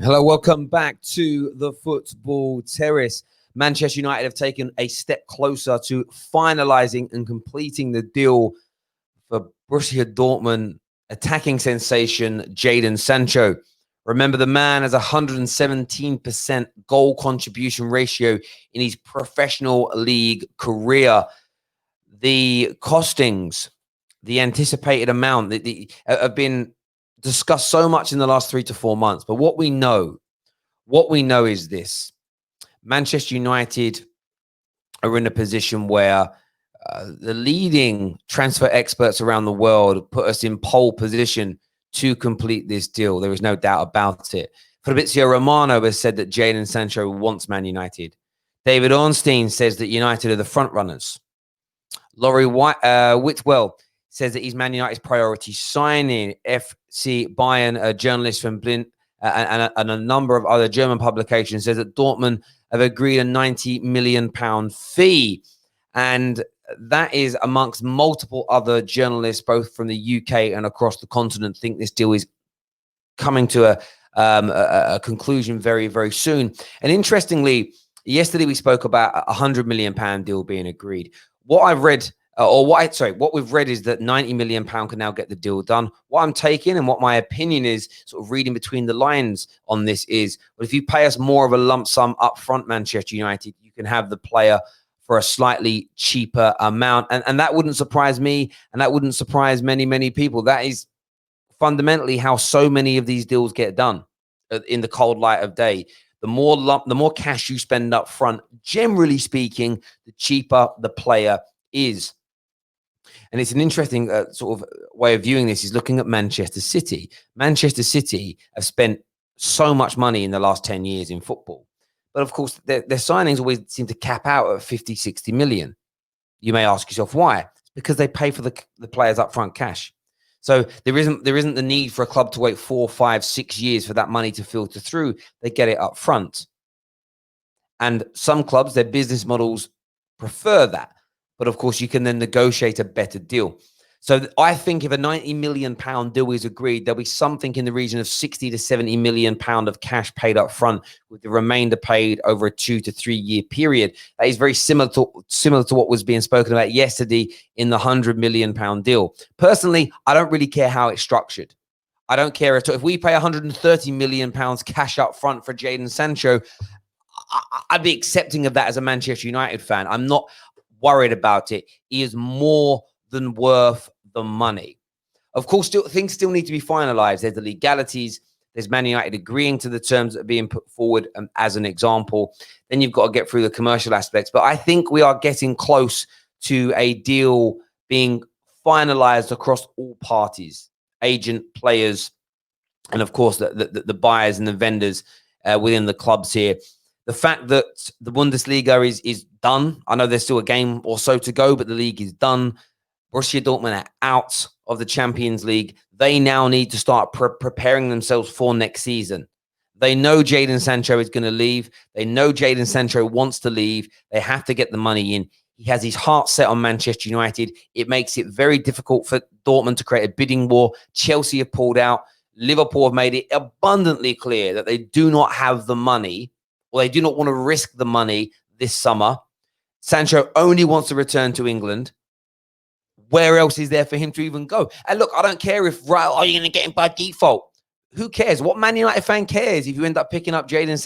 Hello, welcome back to the Football Terrace. Manchester United have taken a step closer to finalising and completing the deal for Borussia Dortmund attacking sensation Jadon Sancho. Remember, the man has a 117% goal contribution ratio in his professional league career. The costings, the anticipated amount, have been discussed so much in the last 3 to 4 months. But what we know is this: Manchester United are in a position where the leading transfer experts around the world put us in pole position to complete this deal. There is no doubt about it. Fabrizio Romano has said that Jadon Sancho wants Man United. David Ornstein says that United are the front runners. Laurie Whitwell says that he's Man United's priority signing. FC Bayern, a journalist from Blind, and a number of other German publications, says that Dortmund have agreed a £90 million fee. And that is amongst multiple other journalists, both from the UK and across the continent, think this deal is coming to a conclusion very, very soon. And interestingly, yesterday we spoke about a £100 million deal being agreed. What I've read, what we've read is that £90 million can now get the deal done. What I'm taking and what my opinion is, sort of reading between the lines on this, is, well, if you pay us more of a lump sum up front, Manchester United, you can have the player for a slightly cheaper amount. And that wouldn't surprise me, and that wouldn't surprise many, many people. That is fundamentally how so many of these deals get done in the cold light of day. The more cash you spend up front, generally speaking, the cheaper the player is. And it's an interesting sort of way of viewing this, is looking at Manchester City. Manchester City have spent so much money in the last 10 years in football. But of course, their signings always seem to cap out at 50, 60 million. You may ask yourself why. It's because they pay for the players upfront cash. So there isn't the need for a club to wait 4, 5, 6 years for that money to filter through. They get it up front. And some clubs, their business models prefer that. But of course, you can then negotiate a better deal. So I think if a £90 million deal is agreed, there'll be something in the region of £60 to £70 million of cash paid up front, with the remainder paid over a 2 to 3 year period. That is very similar to what was being spoken about yesterday in the £100 million deal. Personally, I don't really care how it's structured. I don't care at all. If we pay £130 million cash up front for Jadon Sancho, I'd be accepting of that as a Manchester United fan. I'm not worried about it. He is more than worth the money. Of course, things still need to be finalized. There's the legalities. There's Man United agreeing to the terms that are being put forward as an example. Then you've got to get through the commercial aspects. But I think we are getting close to a deal being finalized across all parties: agent, players, and of course the buyers and the vendors within the clubs here. The fact that the Bundesliga is done. I know there's still a game or so to go, but the league is done. Borussia Dortmund are out of the Champions League. They now need to start preparing themselves for next season. They know Jadon Sancho is going to leave. They know Jadon Sancho wants to leave. They have to get the money in. He has his heart set on Manchester United. It makes it very difficult for Dortmund to create a bidding war. Chelsea have pulled out. Liverpool have made it abundantly clear that they do not have the money, or they do not want to risk the money this summer. Sancho only wants to return to England. Where else is there for him to even go? And look, I don't care if, are you going to get him by default? Who cares? What Man United fan cares if you end up picking up Jadon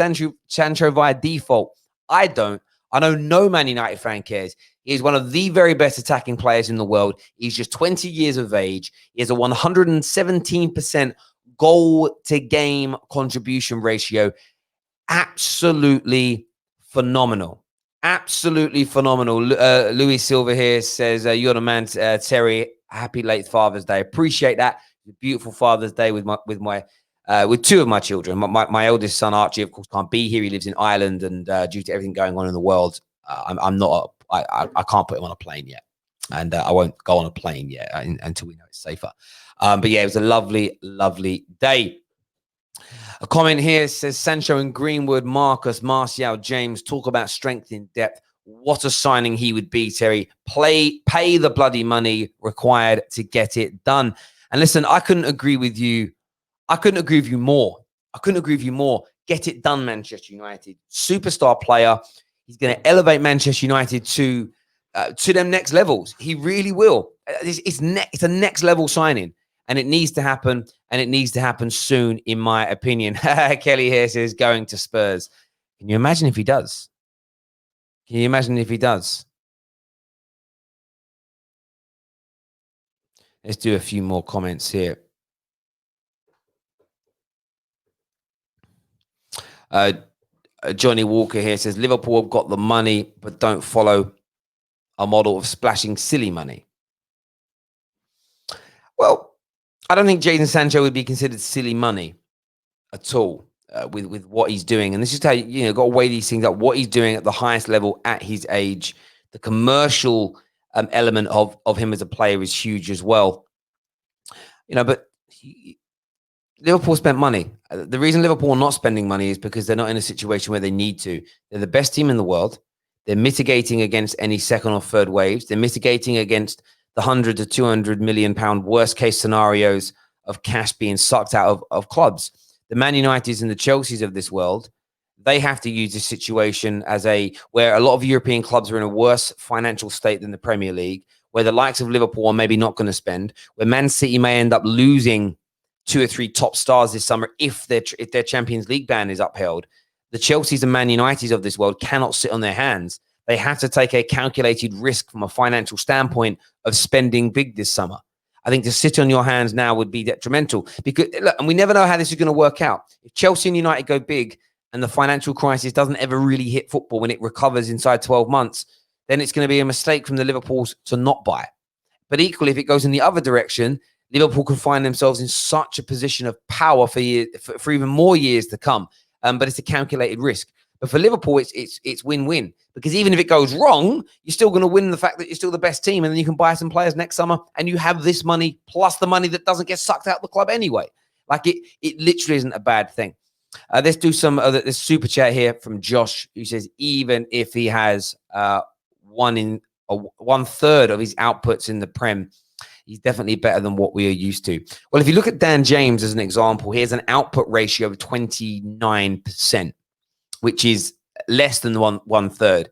Sancho via default? I don't. I know no Man United fan cares. He's one of the very best attacking players in the world. He's just 20 years of age. He has a 117% goal-to-game contribution ratio. Absolutely phenomenal. Absolutely phenomenal. Louis Silva here says, you're the man, Terry. Happy late Father's Day. Appreciate that. It's a beautiful Father's Day with two of my children. My eldest son, Archie, of course, can't be here. He lives in Ireland, and due to everything going on in the world, I can't put him on a plane yet. And I won't go on a plane yet until we know it's safer. But yeah, it was a lovely, lovely day. A comment here says, Sancho and Greenwood, Marcus, Martial, James, talk about strength in depth. What a signing he would be, Terry. Pay the bloody money required to get it done. And listen, I couldn't agree with you more. I couldn't agree with you more. Get it done, Manchester United. Superstar player. He's going to elevate Manchester United to them next levels. He really will. It's a next level signing, and it needs to happen, and it needs to happen soon, in my opinion. Kelly here says going to Spurs. Can you imagine if he does? Can you imagine if he does? Let's do a few more comments here. Johnny Walker here says Liverpool have got the money, but don't follow a model of splashing silly money. Well, I don't think Jadon Sancho would be considered silly money at all with what he's doing. And this is how you got to weigh these things up. What he's doing at the highest level at his age, the commercial element of him as a player is huge as well. But Liverpool spent money. The reason Liverpool are not spending money is because they're not in a situation where they need to. They're the best team in the world. They're mitigating against any second or third waves. They're mitigating against the 100 to 200 million pound worst case scenarios of cash being sucked out of clubs. The Man Uniteds and the Chelseas of this world, they have to use this situation as where a lot of European clubs are in a worse financial state than the Premier League, where the likes of Liverpool are maybe not going to spend, where Man City may end up losing 2 or 3 top stars this summer if their Champions League ban is upheld. The Chelseas and Man Uniteds of this world cannot sit on their hands. They have to take a calculated risk from a financial standpoint of spending big this summer. I think to sit on your hands now would be detrimental because, look, and we never know how this is going to work out. If Chelsea and United go big and the financial crisis doesn't ever really hit football when it recovers inside 12 months, then it's going to be a mistake from the Liverpools to not buy. But equally, if it goes in the other direction, Liverpool can find themselves in such a position of power for even more years to come. But it's a calculated risk. But for Liverpool, it's win-win because even if it goes wrong, you're still going to win the fact that you're still the best team, and then you can buy some players next summer, and you have this money plus the money that doesn't get sucked out of the club anyway. Like it literally isn't a bad thing. Let's do this super chat here from Josh, who says even if he has 1/3 of his outputs in the Prem, he's definitely better than what we are used to. Well, if you look at Dan James as an example, he has an output ratio of 29%, which is less than 1/3.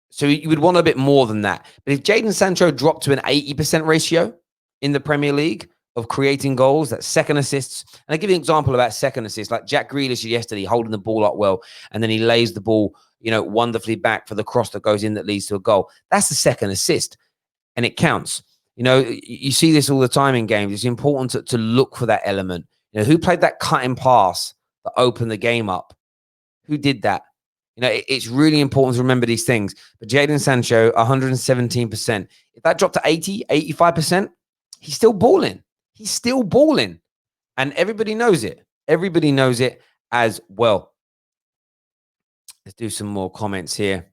So you would want a bit more than that. But if Jadon Sancho dropped to an 80% ratio in the Premier League of creating goals, that's second assists. And I'll give you an example about second assists, like Jack Grealish yesterday, holding the ball up well, and then he lays the ball, wonderfully back for the cross that goes in that leads to a goal. That's the second assist, and it counts. You see this all the time in games. It's important to look for that element. Who played that cutting pass that opened the game up? Who did that? It's really important to remember these things. But Jadon Sancho, 117%. If that dropped to 80, 85%, he's still balling. He's still balling. And everybody knows it. Everybody knows it as well. Let's do some more comments here.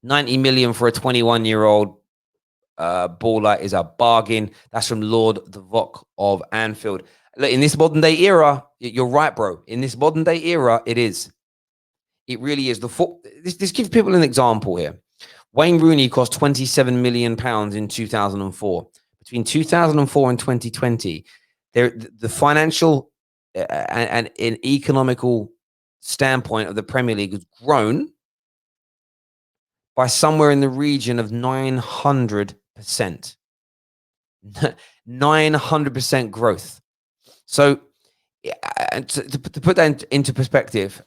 90 million for a 21-year-old baller is a bargain. That's from Lord the Vok of Anfield. Look, in this modern day era, you're right, bro. In this modern day era, it is. It really is. This gives people an example here. Wayne Rooney cost £27 million in 2004. Between 2004 and 2020, the financial and an economical standpoint of the Premier League has grown by somewhere in the region of 900%. 900% growth. So to put that into perspective,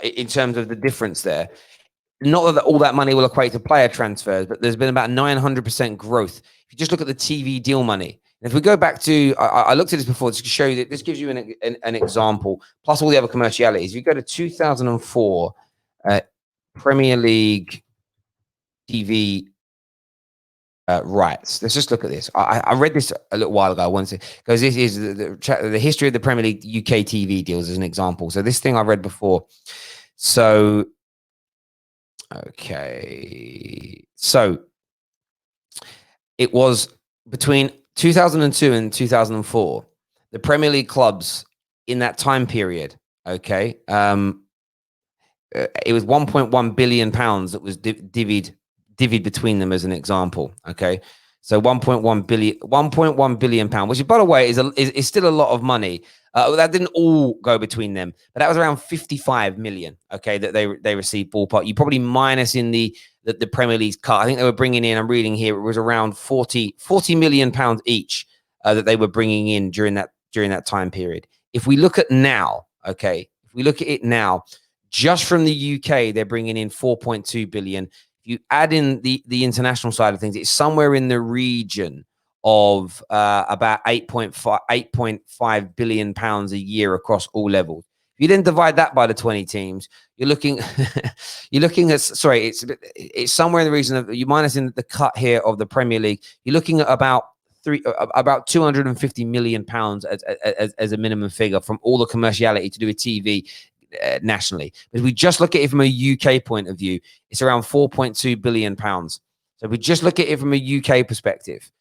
in terms of the difference there, not that all that money will equate to player transfers, but there's been about 900% growth. If you just look at the TV deal money, and if we go back to, I looked at this before, just to show you that this gives you an example, plus all the other commercialities. If you go to 2004, Premier League TV rights. Let's just look at this. I read this a little while ago. Because this is the history of the Premier League UK TV deals as an example. So this thing I read before. So, okay. So it was between 2002 and 2004, the Premier League clubs in that time period, okay, it was 1.1 billion pounds that was divvied between them as an example, okay? So 1.1 billion pound, which by the way is still a lot of money. That didn't all go between them, but that was around 55 million. Okay, that they received ballpark. You probably minus in the Premier League's cut. I think they were bringing in. I'm reading here. It was around 40 million pounds each that they were bringing in during that time period. If we look at now, okay, if we look at it now, just from the UK, they're bringing in 4.2 billion. If you add in the international side of things, it's somewhere in the region of about 8.5 billion pounds a year across all levels. If you then divide that by the 20 teams, you're looking at sorry, it's somewhere in the region of, you minus in the cut here of the Premier League, you're looking at about 250 million pounds as a minimum figure from all the commerciality to do with TV. Nationally, but if we just look at it from a UK point of view, it's around 4.2 billion pounds. So if we just look at it from a UK perspective,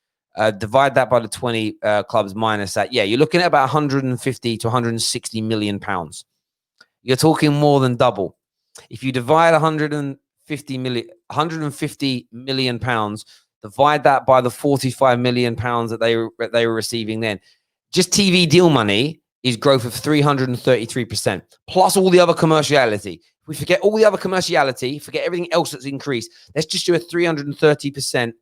divide that by the 20 clubs minus that, yeah, you're looking at about 150 to 160 million pounds. You're talking more than double. If you divide 150 million pounds, divide that by the 45 million pounds that they were receiving then, just TV deal money is growth of 333%, plus all the other commerciality. If we forget all the other commerciality, forget everything else that's increased, let's just do a 330%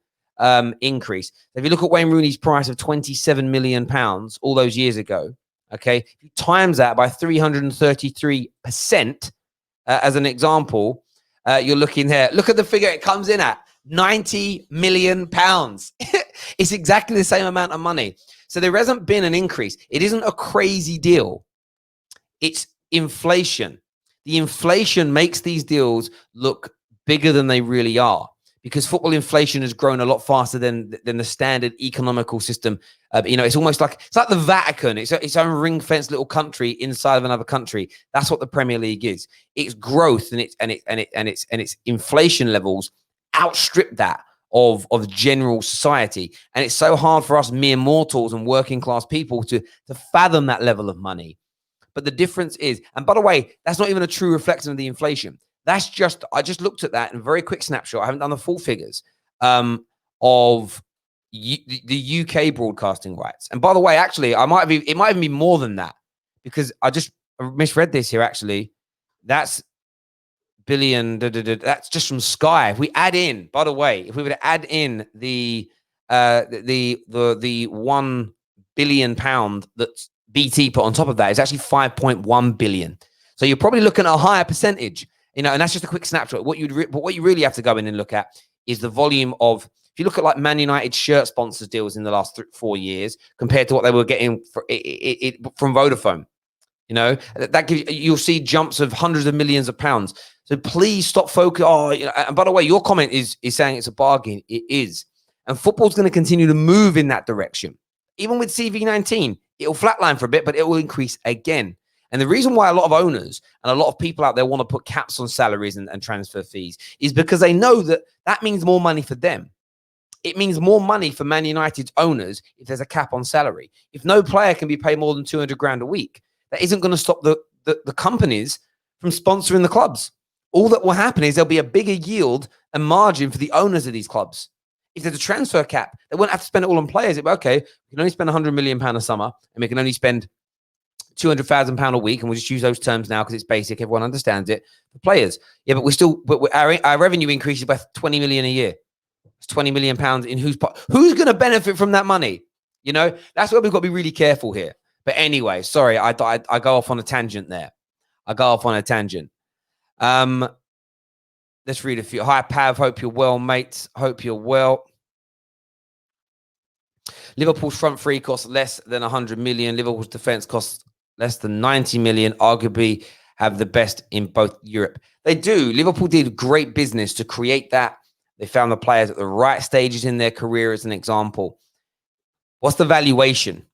increase. If you look at Wayne Rooney's price of 27 million pounds all those years ago, okay, if you times that by 333%, as an example, you're looking here. Look at the figure it comes in at, 90 million pounds. It's exactly the same amount of money. So there hasn't been an increase. It isn't a crazy deal. It's inflation. The inflation makes these deals look bigger than they really are, because football inflation has grown a lot faster than the standard economical system. It's almost like the Vatican. It's its own ring-fenced little country inside of another country. That's what the Premier League is. Its growth and its inflation levels outstrip that of general society, and it's so hard for us mere mortals and working class people to fathom that level of money. But the difference is, and by the way, that's not even a true reflection of the inflation. That's just, I just looked at that in a very quick snapshot. I haven't done the full figures of the UK broadcasting rights. And by the way, actually, it might even be more than that, because I just misread this here. Actually, that's billion. That's just from Sky. If we add in, by the way, if we were to add in the 1 billion pound that BT put on top of that, is actually 5.1 billion. So you're probably looking at a higher percentage, and that's just a quick snapshot. What you really have to go in and look at is the volume of, if you look at like Man United shirt sponsors deals in the last 4 years compared to what they were getting from Vodafone. That gives, you'll see jumps of hundreds of millions of pounds. So please stop focus. And by the way, your comment is saying it's a bargain. It is. And football's going to continue to move in that direction. Even with CV19, it'll flatline for a bit, but it will increase again. And the reason why a lot of owners and a lot of people out there want to put caps on salaries and transfer fees is because they know that means more money for them. It means more money for Man United's owners if there's a cap on salary. If no player can be paid more than 200 grand a week, that isn't going to stop the companies from sponsoring the clubs. All that will happen is there'll be a bigger yield and margin for the owners of these clubs. If there's a transfer cap, they won't have to spend it all on players. It'll be, okay, we can only spend £100 million a summer, and we can only spend £200,000 a week, and we'll just use those terms now because it's basic. Everyone understands it. For players, yeah, but our revenue increases by 20 million a year. It's 20 million pounds in who's going to benefit from that money? That's where we've got to be really careful here. But anyway, sorry, I go off on a tangent there. Let's read a few. Hi, Pav. Hope you're well, mates. Hope you're well. Liverpool's front three costs less than 100 million. Liverpool's defense costs less than 90 million. Arguably have the best in both Europe. They do. Liverpool did great business to create that. They found the players at the right stages in their career, as an example. What's the valuation?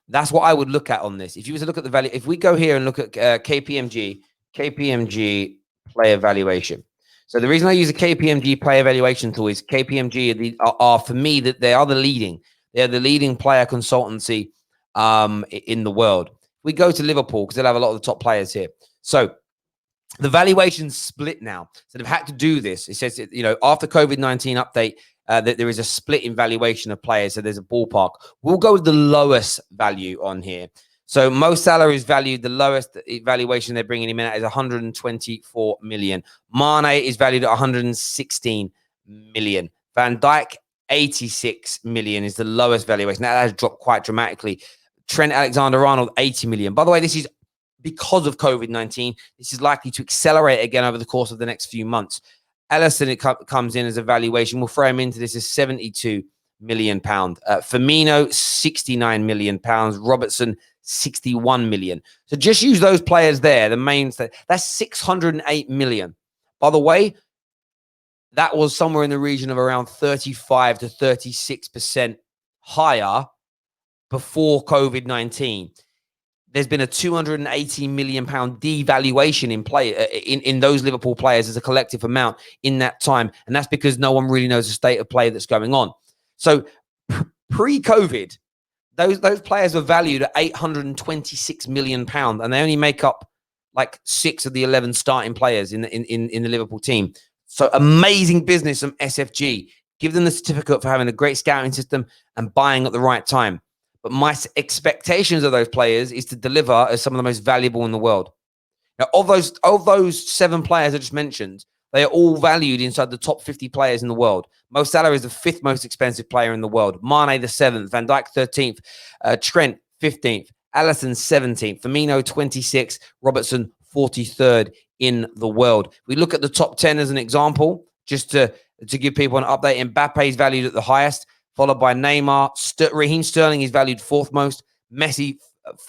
That's what I would look at on this. If you were to look at the value, if we go here and look at KPMG player valuation. So the reason I use a KPMG player valuation tool is KPMG are for me, that they are the leading player consultancy in the world. We go to Liverpool because they'll have a lot of the top players here. So the valuation's split now. So they've had to do this. It says, after COVID-19 update, that there is a split in valuation of players. So there's a ballpark. We'll go with the lowest value on here. So Mo Salah is valued, the lowest valuation they're bringing him in at is 124 million. Mane is valued at 116 million. Van Dijk, 86 million is the lowest valuation. That has dropped quite dramatically. Trent Alexander-Arnold, 80 million. By the way, this is because of COVID-19. This is likely to accelerate again over the course of the next few months. Alisson comes in as a valuation. We'll throw him into this as 72 million pound. Firmino, 69 million pounds. Robertson, 61 million. So just use those players there. The main, that's 608 million. By the way, that was somewhere in the region of around 35 to 36% higher before COVID-19. There's been a 280 million pound devaluation in those Liverpool players as a collective amount in that time. And that's because no one really knows the state of play that's going on. So pre-COVID, those players were valued at 826 million pounds, and they only make up like 6 of the 11 starting players in the Liverpool team. So amazing business from SFG. Give them the certificate for having a great scouting system and buying at the right time. But my expectations of those players is to deliver as some of the most valuable in the world. Now, of those 7 players I just mentioned, they are all valued inside the top 50 players in the world. Mo Salah is the 5th most expensive player in the world. Mane, the 7th. Van Dijk, 13th. Trent, 15th. Alisson, 17th. Firmino, 26th. Robertson, 43rd in the world. We look at the top 10 as an example, just to give people an update. Mbappe is valued at the highest, followed by Neymar. Raheem Sterling is valued 4th most. Messi,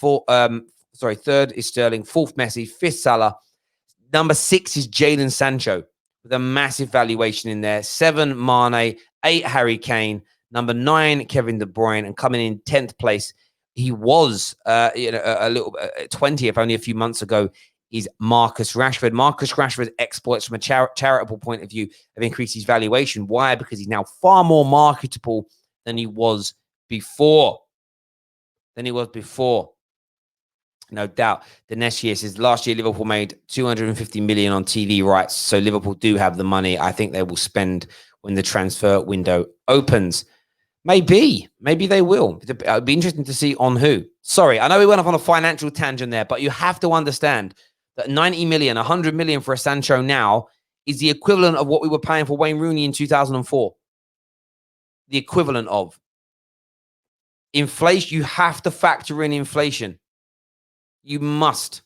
3rd is Sterling. 4th, Messi. 5th, Salah. Number 6 is Jadon Sancho with a massive valuation in there. 7, Mane. 8, Harry Kane. Number 9, Kevin De Bruyne. And coming in 10th place, he was a little 20th only a few months ago, is Marcus Rashford. Marcus Rashford's exploits from a charitable point of view have increased his valuation. Why? Because he's now far more marketable than he was before. No doubt. The next year says last year Liverpool made 250 million on TV rights. So Liverpool do have the money. I think they will spend when the transfer window opens. Maybe they will. It'd be interesting to see on who. Sorry, I know we went off on a financial tangent there, but you have to understand that 90 million, 100 million for a Sancho now is the equivalent of what we were paying for Wayne Rooney in 2004. The equivalent of inflation. You have to factor in inflation. You must.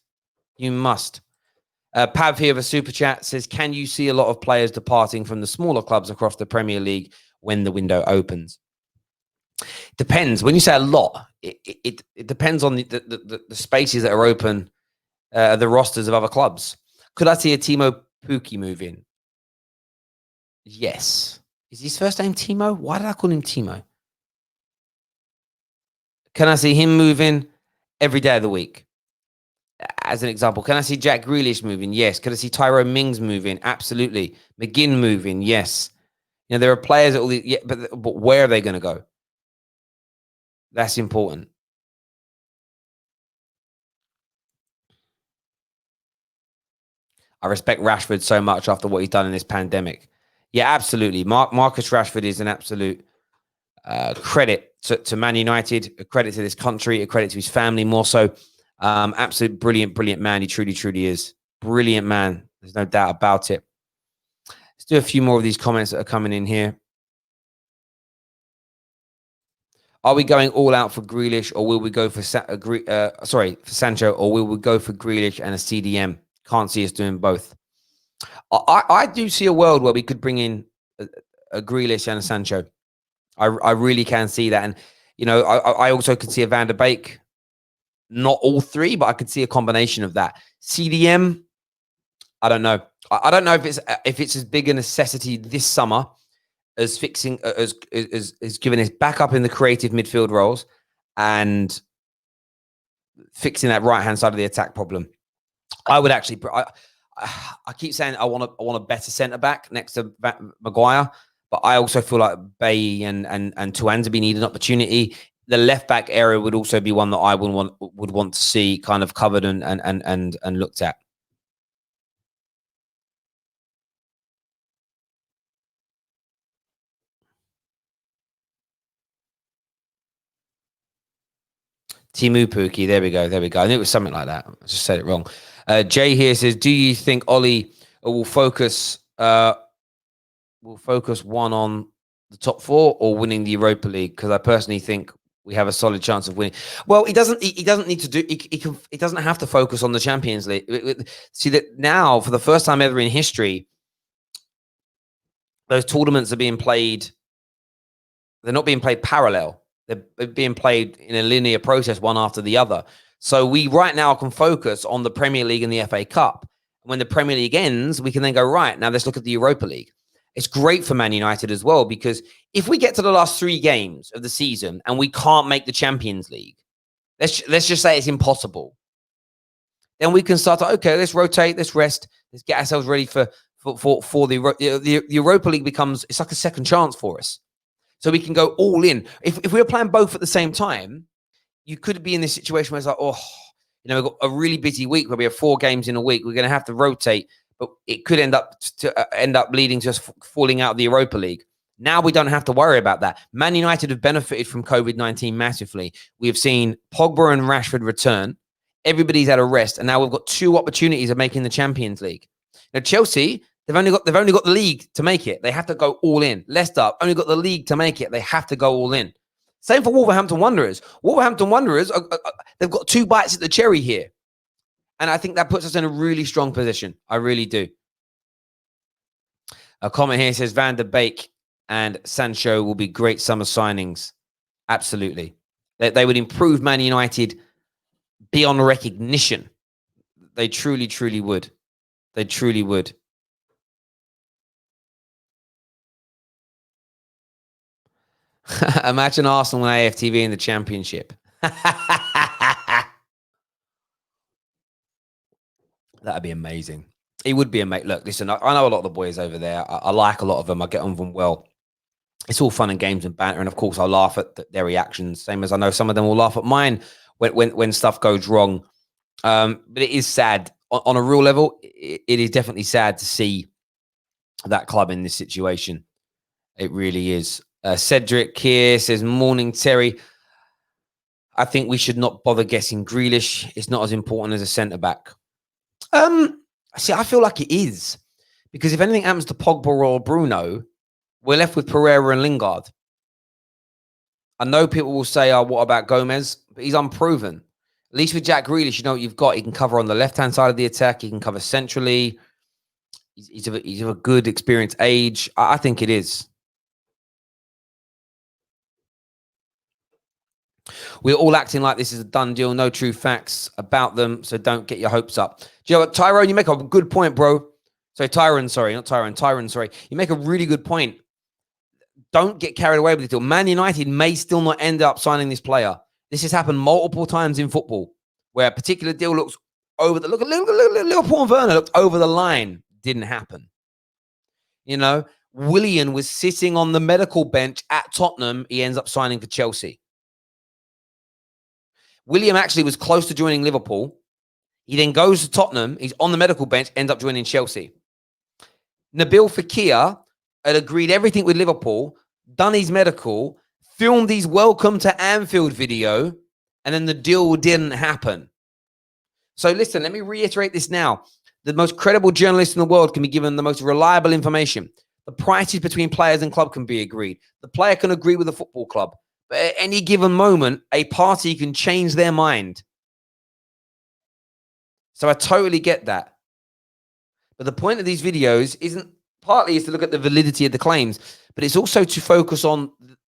Pav here of a super chat says, can you see a lot of players departing from the smaller clubs across the Premier League when the window opens? Depends. When you say a lot, it depends on the spaces that are open, the rosters of other clubs. Could I see a Timo Pukki move in? Yes. Is his first name Timo? Why did I call him Timo? Can I see him move in every day of the week? As an example, can I see Jack Grealish moving? Yes. Can I see Tyrone Mings moving? Absolutely. McGinn moving? Yes. You know, there are players that all the, but where are they going to go? That's important. I respect Rashford so much after what he's done in this pandemic. Yeah, absolutely. Marcus Rashford is an absolute credit to Man United, a credit to this country, a credit to his family more so. Absolute brilliant man. He truly is. Brilliant man. There's no doubt about it. Let's do a few more of these comments that are coming in here. Are we going all out for Grealish, or will we go for Sancho, or will we go for Grealish and a CDM? Can't see us doing both. I do see a world where we could bring in a Grealish and a Sancho. I really can see that. And, you know, I also could see a Van der Beek. Not all 3, but I could see a combination of that. CDM, I don't know. I don't know if it's as big a necessity this summer as fixing as giving us back up in the creative midfield roles and fixing that right hand side of the attack problem. I would actually. I keep saying I want a better centre back next to Maguire, but I also feel like Bay and Tuanzebe need an opportunity. The left back area would also be one that I would want to see kind of covered and looked at. Timu Puki. There we go. There we go. I knew it was something like that. I just said it wrong. Jay here says, do you think Ollie will focus one on the top four or winning the Europa League? Because I personally think we have a solid chance of winning. Well, he doesn't need to do. He doesn't have to focus on the Champions League. See that now, for the first time ever in history, those tournaments are being played. They're not being played parallel. They're being played in a linear process, one after the other. So we right now can focus on the Premier League and the FA Cup. When the Premier League ends, we can then go, right, now let's look at the Europa League. It's great for Man United as well, because if we get to the last 3 games of the season and we can't make the Champions League, let's just say it's impossible. Then we can start to, okay, let's rotate, let's rest, let's get ourselves ready for the Europa League. It's like a second chance for us. So we can go all in. If we were playing both at the same time, you could be in this situation where it's like, we've got a really busy week where we have 4 games in a week. We're going to have to rotate, but it could end up leading to us falling out of the Europa League. Now we don't have to worry about that. Man United have benefited from COVID-19 massively. We have seen Pogba and Rashford return. Everybody's at a rest, and now we've got 2 opportunities of making the Champions League. Now Chelsea, they've only got the league to make it. They have to go all in. Leicester only got the league to make it. They have to go all in. Same for Wolverhampton Wanderers. Wolverhampton Wanderers, they've got 2 bites at the cherry here. And I think that puts us in a really strong position. I really do. A comment here says Van der Beek and Sancho will be great summer signings. Absolutely. They would improve Man United beyond recognition. They truly, truly would. They truly would. Imagine Arsenal and AFTV in the Championship. That'd be amazing. It would be amazing. Look, listen, I know a lot of the boys over there. I like a lot of them. I get on with them well. It's all fun and games and banter. And of course, I laugh at their reactions, same as I know some of them will laugh at mine when stuff goes wrong. But it is sad. On a real level, it is definitely sad to see that club in this situation. It really is. Cedric here says, morning, Terry. I think we should not bother guessing Grealish. It's not as important as a centre-back. See, I feel like it is. Because if anything happens to Pogba or Bruno, we're left with Pereira and Lingard. I know people will say, what about Gomez? But he's unproven. At least with Jack Grealish, you know what you've got. He can cover on the left-hand side of the attack. He can cover centrally. He's of a good, experienced age. I think it is. We're all acting like this is a done deal. No true facts about them, so don't get your hopes up. Do you know what, Tyrone? You make a good point, bro. Tyrone, sorry. You make a really good point. Don't get carried away with it. Man United may still not end up signing this player. This has happened multiple times in football, where a particular deal looks over the... Look at Liverpool and Werner looked over the line. Didn't happen. You know, Willian was sitting on the medical bench at Tottenham. He ends up signing for Chelsea. William actually was close to joining Liverpool. He then goes to Tottenham. He's on the medical bench, ends up joining Chelsea. Nabil Fekir had agreed everything with Liverpool, done his medical, filmed his welcome to Anfield video, and then the deal didn't happen. So listen, let me reiterate this now. The most credible journalist in the world can be given the most reliable information. The prices between players and club can be agreed. The player can agree with the football club. But at any given moment, a party can change their mind. So I totally get that. But the point of these videos isn't partly is to look at the validity of the claims, but it's also to focus on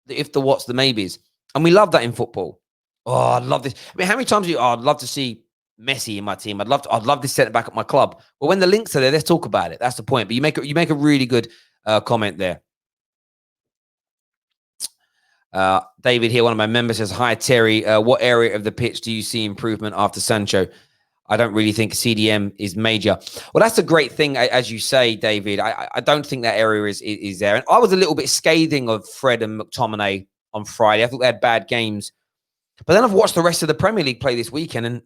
the if, the what's, the maybes. And we love that in football. Oh, I love this. I mean, how many times I'd love to see Messi in my team. I'd love this centre back at my club. But when the links are there, let's talk about it. That's the point. But you make a really good comment there. David here, one of my members, says, hi, Terry. What area of the pitch do you see improvement after Sancho? I don't really think CDM is major. Well, that's a great thing, as you say, David. I don't think that area is there. And I was a little bit scathing of Fred and McTominay on Friday. I thought they had bad games. But then I've watched the rest of the Premier League play this weekend, and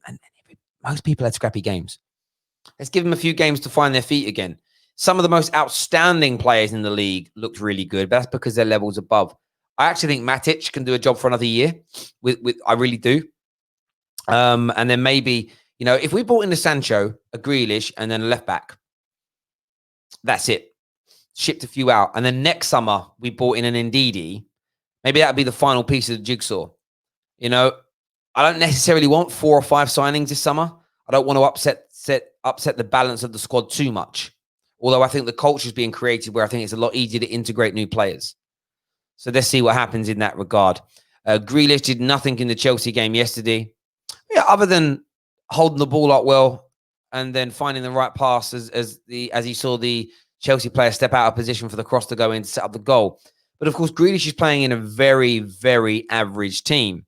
most people had scrappy games. Let's give them a few games to find their feet again. Some of the most outstanding players in the league looked really good, but that's because their level's above. I actually think Matic can do a job for another year. I really do. And then maybe, if we bought in a Sancho, a Grealish, and then a left back, that's it. Shipped a few out. And then next summer, we bought in an Ndidi. Maybe that would be the final piece of the jigsaw. I don't necessarily want 4 or 5 signings this summer. I don't want to upset the balance of the squad too much. Although I think the culture is being created where I think it's a lot easier to integrate new players. So let's see what happens in that regard. Grealish did nothing in the Chelsea game yesterday. Yeah, other than holding the ball up well and then finding the right pass as he saw the Chelsea player step out of position for the cross to go in to set up the goal. But of course, Grealish is playing in a very, very average team.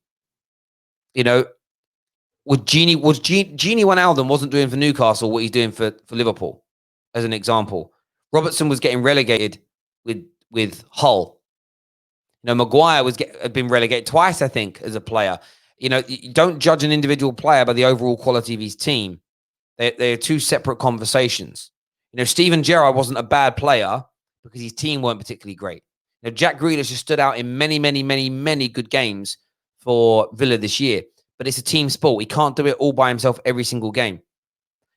What Gini Wijnaldum wasn't doing for Newcastle what he's doing for Liverpool, as an example. Robertson was getting relegated with Hull. Maguire had been relegated twice, I think, as a player. You don't judge an individual player by the overall quality of his team. They're two separate conversations. Steven Gerrard wasn't a bad player because his team weren't particularly great. Jack Grealish has stood out in many, many, many, many good games for Villa this year, but it's a team sport. He can't do it all by himself every single game.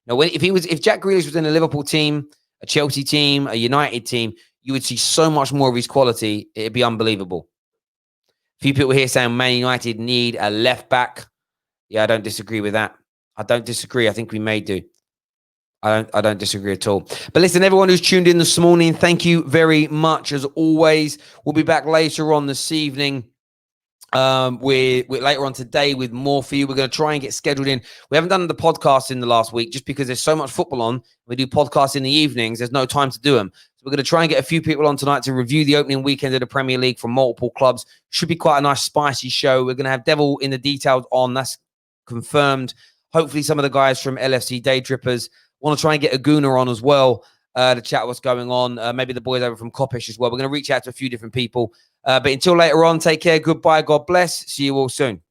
If Jack Grealish was in a Liverpool team, a Chelsea team, a United team, you would see so much more of his quality. It'd be unbelievable. A few people here saying Man United need a left back. Yeah, I don't disagree with that. I don't disagree. I think we may do. I don't disagree at all. But listen, everyone who's tuned in this morning, thank you very much. As always, we'll be back later on this evening. We're later on today with more for you. We're going to try and get scheduled in. We haven't done the podcast in the last week just because there's so much football on. We do podcasts in the evenings. There's no time to do them. So we're going to try and get a few people on tonight to review the opening weekend of the Premier League from multiple clubs. Should be quite a nice, spicy show. We're going to have Devil in the Details on. That's confirmed. Hopefully some of the guys from LFC Day Trippers. Want to try and get Aguna on as well to chat what's going on. Maybe the boys over from Coppish as well. We're going to reach out to a few different people. But until later on, take care. Goodbye. God bless. See you all soon.